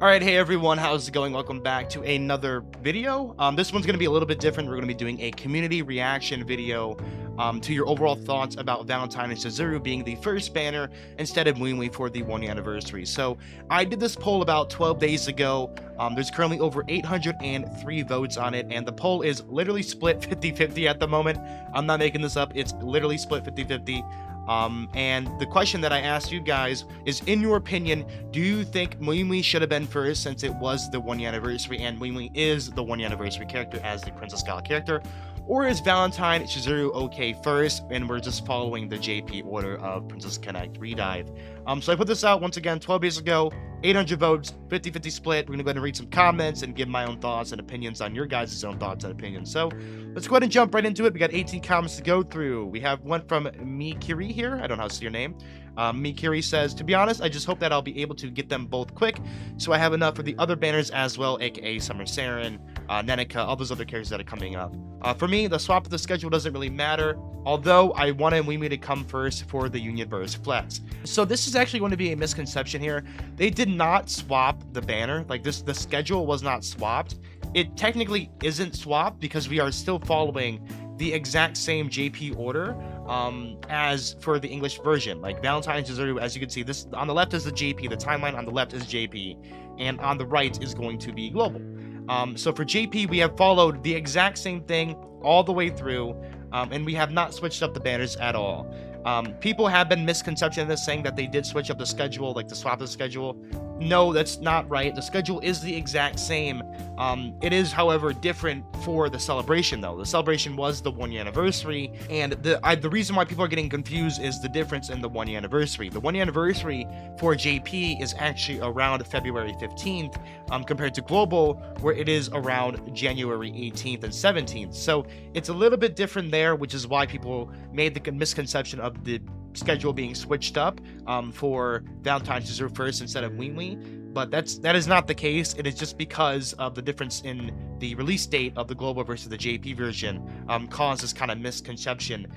Alright, hey everyone, how's it going? Welcome back to another video. This one's going to be a little bit different. We're going to be doing a community reaction video to your overall thoughts about Valentine and Chizuru being the first banner instead of Wii for the 1 year anniversary. So I did this poll about 12 days ago. There's currently over 803 votes on it, and the poll is literally split 50-50 at the moment. I'm not making this up. It's literally split 50-50. And the question that I asked you guys is, in your opinion, do you think Wii should have been first since it was the 1 year anniversary and Wii is the 1 year anniversary character as the Princess Gala character? Or is Valentine Chizuru okay first and we're just following the JP order of Princess Connect Redive? So I put this out once again 12 days ago, 800 votes, 50-50 split. We're gonna go ahead and read some comments and give my own thoughts and opinions on your guys' own thoughts and opinions. So let's go ahead and jump right into it. We got 18 comments to go through. We have one from Mikiri here. I don't know how to say your name. Mikiri says, to be honest, I just hope that I'll be able to get them both quick, so I have enough for the other banners as well, aka Summer Saren, Nenica, all those other characters that are coming up. For me, the swap of the schedule doesn't really matter, although I wanted Wii to come first for the Unionverse Flex. So this is actually going to be a misconception here. They did not swap the banner. Like the schedule was not swapped. It technically isn't swapped because we are still following the exact same JP order as for the English version. Like Valentine Chizuru, as you can see, this on the left is the JP, the timeline on the left is JP, and on the right is going to be global. So for JP, we have followed the exact same thing all the way through, and we have not switched up the banners at all. People have been misconception of this, saying that they did switch up the schedule, like to swap the schedule. No, that's not right. The schedule is the exact same. It is, however, different for the celebration, though. The celebration was the 1 year anniversary, and the reason why people are getting confused is the difference in the 1 year anniversary. The 1 year anniversary for JP is actually around February 15th, compared to Global, where it is around January 18th and 17th. So it's a little bit different there, which is why people made the misconception of the schedule being switched up for Valentine's Chizuru first instead of Wii, but that is not the case. It is just because of the difference in the release date of the global versus the JP version caused this kind of misconception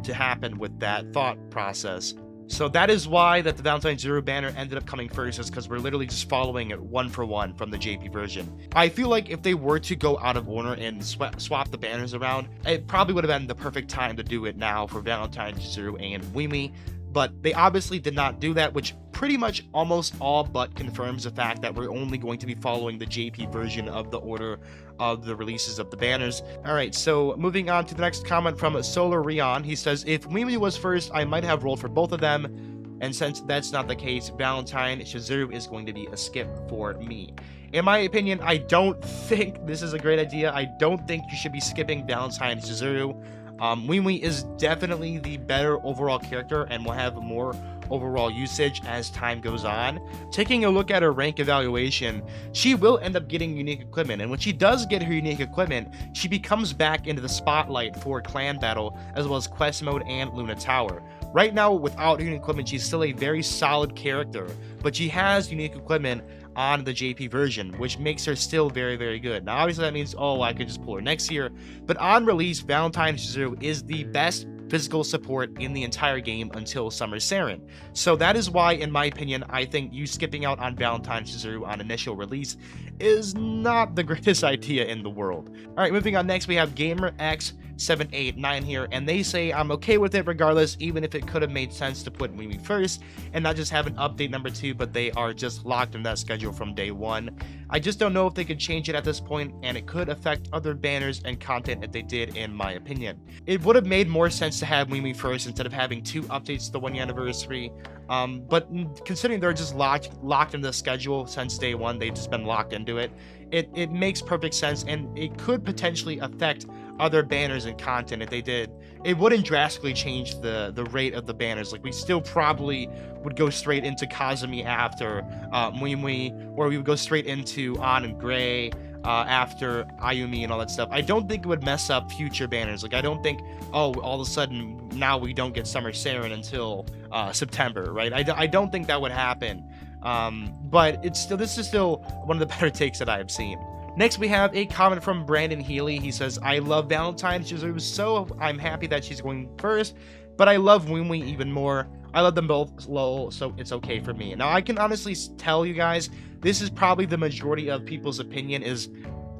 to happen with that thought process. So that is why that the Valentine Chizuru banner ended up coming first, is because we're literally just following it 1 for 1 from the JP version. I feel like if they were to go out of order and swap the banners around, it probably would have been the perfect time to do it now for Valentine Chizuru and Wii, but they obviously did not do that, which pretty much almost all but confirms the fact that we're only going to be following the JP version of the order of the releases of the banners. Alright, so moving on to the next comment from Solar Rion. He says, if Wii was first, I might have rolled for both of them, and since that's not the case, Valentine Chizuru is going to be a skip for me. In my opinion, I don't think this is a great idea. I don't think you should be skipping Valentine Chizuru. Wii is definitely the better overall character and will have more overall usage as time goes on. Taking a look at her rank evaluation, she will end up getting unique equipment, and when she does get her unique equipment, she becomes back into the spotlight for clan battle as well as quest mode and Luna Tower. Right now, without unique equipment, she's still a very solid character, but she has unique equipment on the JP version, which makes her still very, very good. Now, obviously, that means, oh, I could just pull her next year, but on release, Valentine Chizuru is the best physical support in the entire game until Summer Saren. So that is why, in my opinion, I think you skipping out on Valentine Chizuru on initial release is not the greatest idea in the world. Alright, moving on, next we have GamerX789 here, and they say, I'm okay with it regardless, even if it could have made sense to put Wii first and not just have an update number 2, but they are just locked in that schedule from day 1. I just don't know if they could change it at this point, and it could affect other banners and content if they did, in my opinion. It would have made more sense to have Wii first instead of having 2 updates to the 1 year anniversary, but considering they're just locked in the schedule since day 1, they've just been locked into it. It makes perfect sense, and it could potentially affect other banners and content if they did. It wouldn't drastically change the rate of the banners. Like, we still probably would go straight into Kazumi after Wii, or we would go straight into An and Gray after Ayumi and all that stuff. I don't think it would mess up future banners. Like, I don't think, oh, all of a sudden now we don't get Summer Saren until September, right? I don't think that would happen. But this is still one of the better takes that I have seen. Next, we have a comment from Brandon Healy. He says, I love Valentine Chizuru, so I'm happy that she's going first. but I love Wee even more. I love them both low, so it's okay for me. Now, I can honestly tell you guys, this is probably the majority of people's opinion is,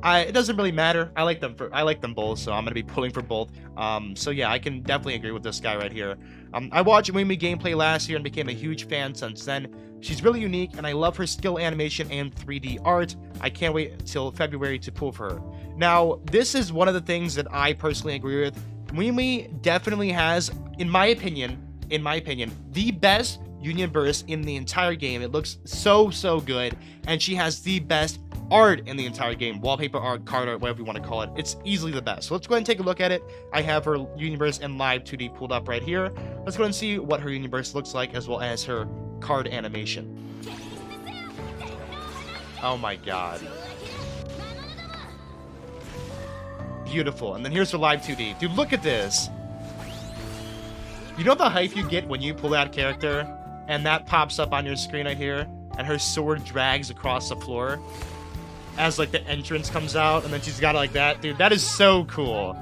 it doesn't really matter. I like them both, so I'm gonna be pulling for both. So yeah, I can definitely agree with this guy right here. I watched Wee gameplay last year and became a huge fan since then. She's really unique, and I love her skill animation and 3D art. I can't wait until February to pull for her. Now, this is one of the things that I personally agree with. Wee definitely has, in my opinion, the best Union Burst in the entire game. It looks so good, and she has the best art in the entire game. Wallpaper art, card art, whatever you want to call it. It's easily the best. So let's go ahead and take a look at it. I have her Union Burst in live 2D pulled up right here. Let's go ahead and see what her Union Burst looks like, as well as her card animation. Oh my god. Beautiful. And then here's her live 2D. Dude, look at this. You know the hype you get when you pull that character and that pops up on your screen right here, and her sword drags across the floor as like the entrance comes out, and then she's got it like that? Dude, that is so cool.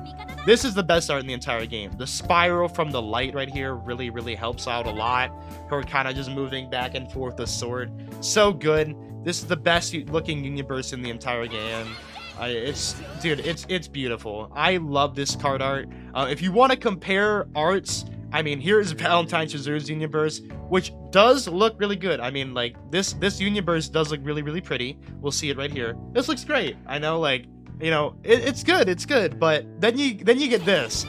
This is the best art in the entire game. The spiral from the light right here really helps out a lot. Her kind of just moving back and forth the sword. So good. This is the best looking Union Burst in the entire game. It's beautiful. I love this card art. If you want to compare arts, I mean, here's Valentine Chizuru's Union Burst, which does look really good. I mean, like, this Union Burst does look really pretty. We'll see it right here. This looks great. I know, like, you know, it's good, but then you get this.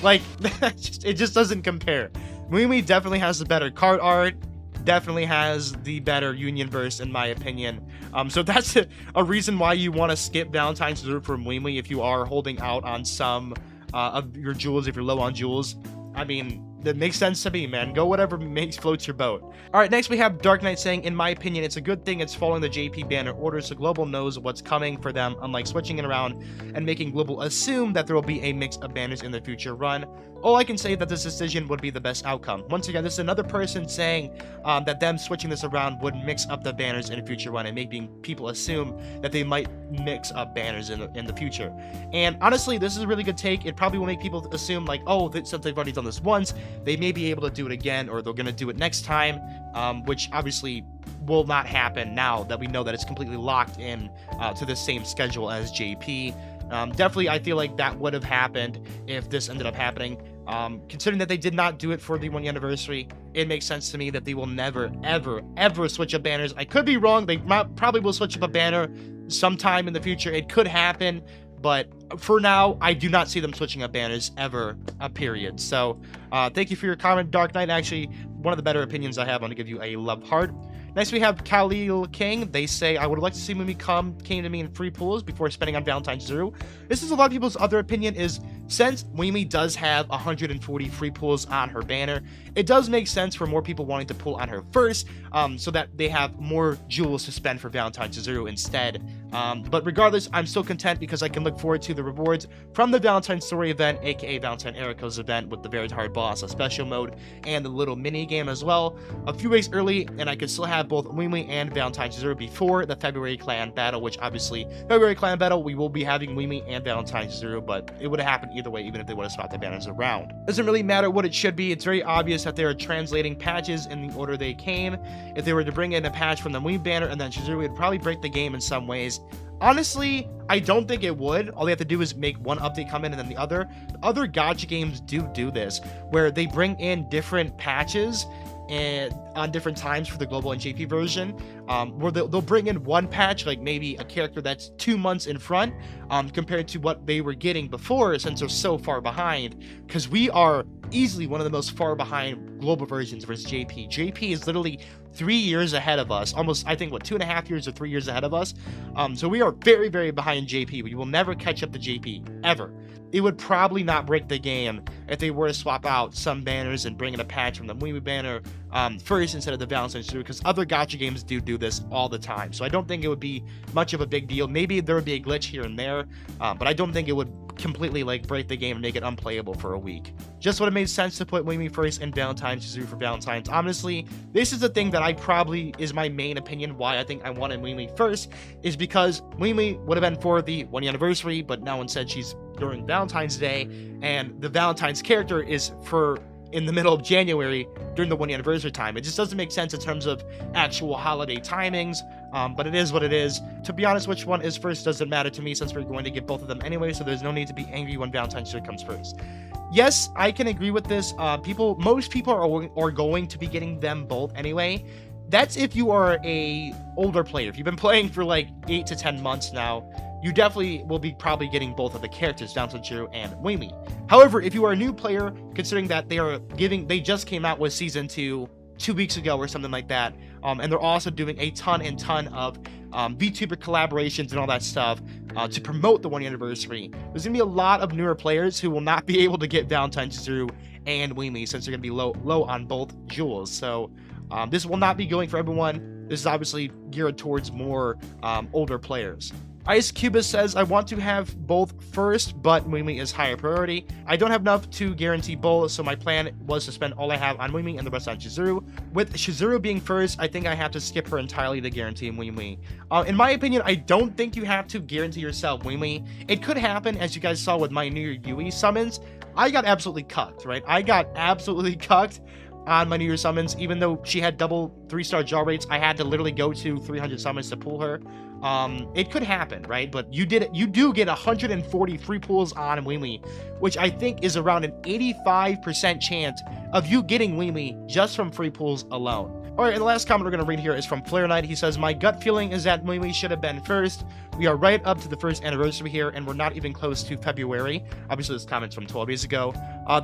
Like, it just doesn't compare. Wee definitely has the better card art, definitely has the better Union Burst in my opinion. So that's a reason why you want to skip Valentine Chizuru from Wee if you are holding out on some of your jewels, if you're low on jewels. I mean, that makes sense to me, man. Go whatever floats your boat. All right, next we have Dark Knight saying, in my opinion, it's a good thing it's following the JP banner order so Global knows what's coming for them, unlike switching it around and making Global assume that there will be a mix of banners in the future run. All I can say that this decision would be the best outcome. Once again, this is another person saying that them switching this around would mix up the banners in a future run and making people assume that they might mix up banners in the future. And honestly, this is a really good take. It probably will make people assume like, oh, since they've already done this once, they may be able to do it again, or they're going to do it next time, which obviously will not happen now that we know that it's completely locked in to the same schedule as JP. Definitely, I feel like that would have happened if this ended up happening. Considering that they did not do it for the 1 year anniversary, it makes sense to me that they will never, ever switch up banners. I could be wrong. They probably will switch up a banner sometime in the future. It could happen, but for now, I do not see them switching up banners ever, period. So, thank you for your comment, Dark Knight. Actually, one of the better opinions I have. I'm going to give you a love heart. Next, we have Khalil King. They say, I would like to see Mimi came to me in free pools before spending on Valentine's Zero. This is a lot of people's other opinion is, since Mimi does have 140 free pulls on her banner, it does make sense for more people wanting to pull on her first, so that they have more jewels to spend for Valentine's Zero instead. But regardless, I'm still content because I can look forward to the rewards from the Valentine Story event, aka Valentine Eriko's event with the very hard boss, a special mode, and the little mini game as well, a few weeks early, and I could still have both Wee and Valentine Zero before the February clan battle, which obviously February clan battle we will be having Wee and Valentine Zero, but it would have happened either way, even if they would have swapped the banners around. Doesn't really matter what it should be. It's very obvious that they are translating patches in the order they came. If they were to bring in a patch from the Wee banner and then Chizuru, it would probably break the game in some ways. Honestly, I don't think it would. All they have to do is make one update come in and then the other. Other gacha games do this, where they bring in different patches and on different times for the global and JP version, where they'll bring in one patch, like maybe a character that's 2 months in front, compared to what they were getting before, since they're so far behind, because we are easily one of the most far behind global versions versus JP. JP is literally 3 years ahead of us, almost, I think, what, 2.5 years or 3 years ahead of us. So we are very behind JP. We will never catch up to JP, ever. It would probably not break the game if they were to swap out some banners and bring in a patch from the Wii banner first instead of the Valentine's Day, because other gacha games do this all the time. So I don't think it would be much of a big deal. Maybe there would be a glitch here and there, but I don't think it would completely like break the game and make it unplayable for a week. Just would have made sense to put Mimi first and Valentine's Chizuru for Valentine's. Honestly, this is the thing that I probably is my main opinion why I think I wanted Mimi first, is because Mimi would have been for the 1 year anniversary, but no one said she's during Valentine's Day, and the Valentine's character is for in the middle of January during the 1 year anniversary time. It just doesn't make sense in terms of actual holiday timings, but it is what it is. To be honest, which one is first doesn't matter to me since we're going to get both of them anyway, so there's no need to be angry when Valentine's Day comes first. Yes, I can agree with this. Most people are going to be getting them both anyway. That's if you are a older player. If you've been playing for like 8 to 10 months now, you definitely will be probably getting both of the characters, Valentine's Chizuru and Mimi. However, if you are a new player, considering that they just came out with season 2 weeks ago or something like that, and they're also doing a ton of VTuber collaborations and all that stuff to promote the 1 year anniversary. There's gonna be a lot of newer players who will not be able to get Valentine's Chizuru and Mimi since they're gonna be low on both jewels. So this will not be going for everyone. This is obviously geared towards more older players. Ice Cubus says, I want to have both first, but Mimi is higher priority. I don't have enough to guarantee both, so my plan was to spend all I have on Mimi and the rest on Chizuru. With Chizuru being first, I think I have to skip her entirely to guarantee Mimi. In my opinion, I don't think you have to guarantee yourself Mimi. It could happen, as you guys saw with my New Year Yui summons. I got absolutely cucked, right? I got absolutely cucked on my New Year summons. Even though she had double 3-star jaw rates, I had to literally go to 300 summons to pull her. It could happen, right? But you do get 140 free pulls on Mimi, which I think is around an 85% chance of you getting Mimi just from free pulls alone. Alright, and the last comment we're going to read here is from Flare Knight. He says, my gut feeling is that Mimi should have been first. We are right up to the first anniversary here, and we're not even close to February. Obviously, this comment's from 12 days ago.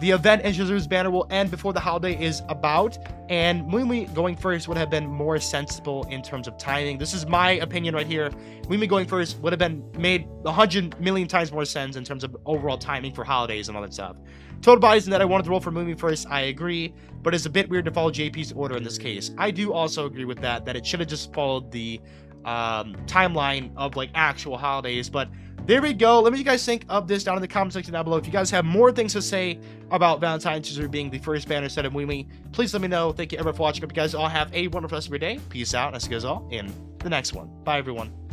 The event in Chizuru's banner will end before the holiday is about, and Mimi going first would have been more sensible in terms of timing. This is my opinion right here. Mimi going first would have been made 100 million times more sense in terms of overall timing for holidays and all that stuff. Total bias in that I wanted to roll for Mimi first, I agree, but it's a bit weird to follow JP's order in this case. I do also agree with that it should have just followed the timeline of like actual holidays. But there we go. Let me know what you guys think of this down in the comment section down below. If you guys have more things to say about Valentine's Chizuru being the first banner instead of Mimi, please let me know. Thank you everyone for watching. Hope you guys all have a wonderful rest of your day. Peace out. I'll see you guys all in the next one. Bye everyone.